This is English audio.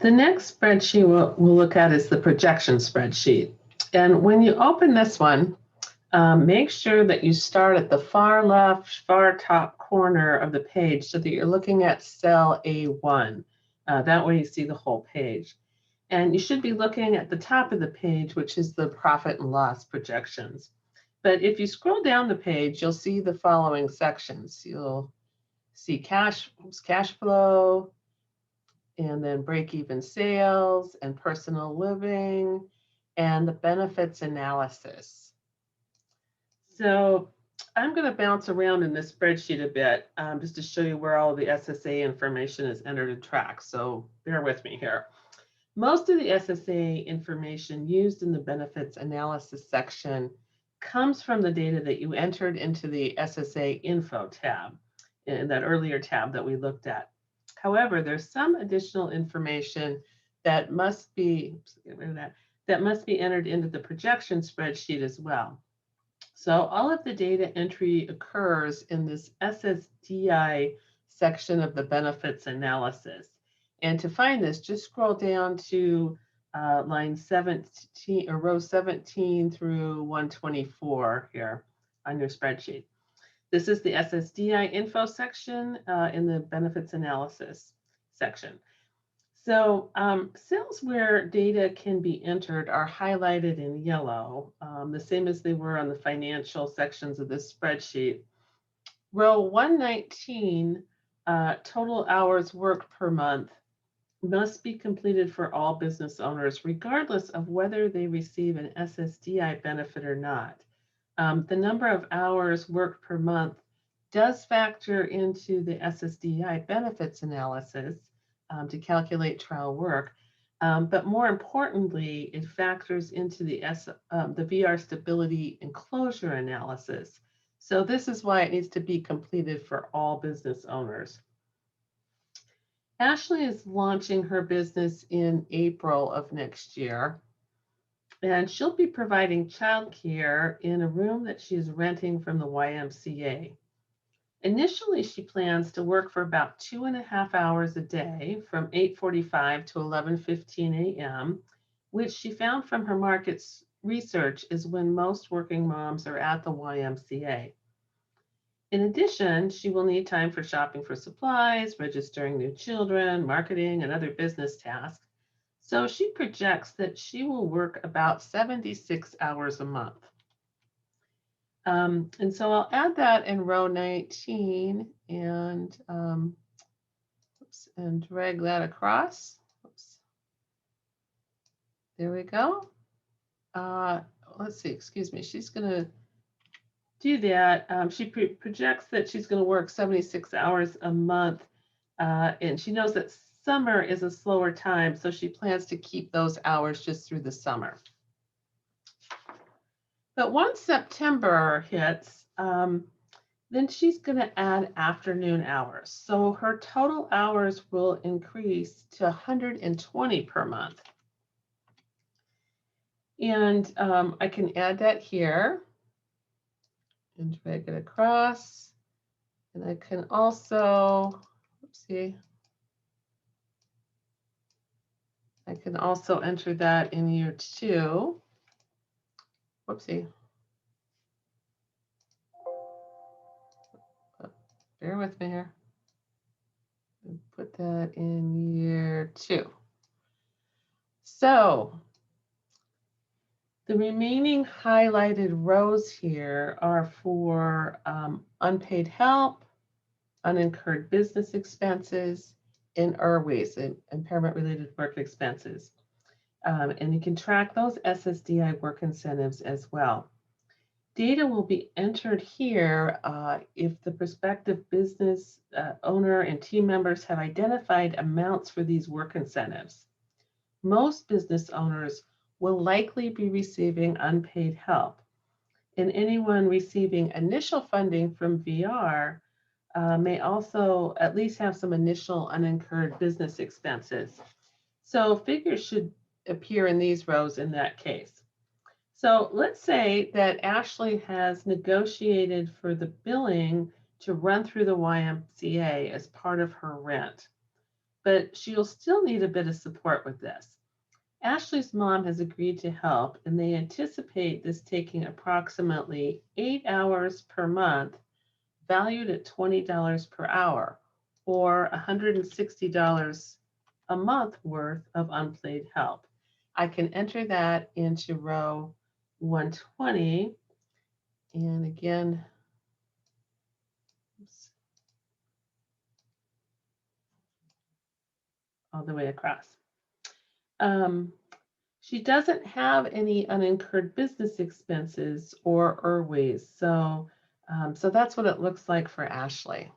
The next spreadsheet we'll look at is the projection spreadsheet. And when you open this one, make sure that you start at the far left, far top corner of the page so that you're looking at cell A1. That way you see the whole page. And you should be looking at the top of the page, which is the profit and loss projections. But if you scroll down the page, you'll see the following sections. You'll see cash flow, and then break-even sales and personal living and the benefits analysis. So I'm going to bounce around in this spreadsheet a bit just to show you where all the SSA information is entered in track. So bear with me here. Most of the SSA information used in the benefits analysis section comes from the data that you entered into the SSA info tab, in that earlier tab that we looked at. However, there's some additional information that must be, that must be entered into the projection spreadsheet as well. So all of the data entry occurs in this SSDI section of the benefits analysis. And to find this, just scroll down to line 17 or row 17 through 124 here on your spreadsheet. This is the SSDI info section in the benefits analysis section. So cells where data can be entered are highlighted in yellow, the same as they were on the financial sections of this spreadsheet. Row 119, total hours worked per month, must be completed for all business owners, regardless of whether they receive an SSDI benefit or not. The number of hours worked per month does factor into the SSDI benefits analysis to calculate trial work, but more importantly, it factors into the VR stability enclosure analysis. So this is why it needs to be completed for all business owners. Ashley is launching her business in April of next year, and she'll be providing childcare in a room that she's renting from the YMCA. Initially, she plans to work for about 2.5 hours a day from 8:45 to 11:15 a.m., which she found from her market's research is when most working moms are at the YMCA. In addition, she will need time for shopping for supplies, registering new children, marketing, and other business tasks. So she projects that she will work about 76 hours a month. And so I'll add that in row 19 and drag that across. Oops. There we go. Let's see, excuse me. She's going to do that. She projects that she's going to work 76 hours a month, and she knows that summer is a slower time, so she plans to keep those hours just through the summer. But once September hits, then she's going to add afternoon hours. So her total hours will increase to 120 per month. And I can add that here and drag it across. And I can also, oopsie, I can also enter that in year 2. Whoopsie. Bear with me here. Put that in year 2. So the remaining highlighted rows here are for unpaid help, unincurred business expenses, and IRWEs, impairment-related work expenses. And you can track those SSDI work incentives as well. Data will be entered here if the prospective business owner and team members have identified amounts for these work incentives. Most business owners will likely be receiving unpaid help, and anyone receiving initial funding from VR may also at least have some initial unincurred business expenses. So figures should appear in these rows in that case. So let's say that Ashley has negotiated for the billing to run through the YMCA as part of her rent. but she'll still need a bit of support with this. Ashley's mom has agreed to help, and they anticipate this taking approximately 8 hours per month, valued at $20 per hour, or $160 a month worth of unpaid help. I can enter that into row 120, and again, oops, all the way across. She doesn't have any unincurred business expenses or IRWAs, so that's what it looks like for Ashley.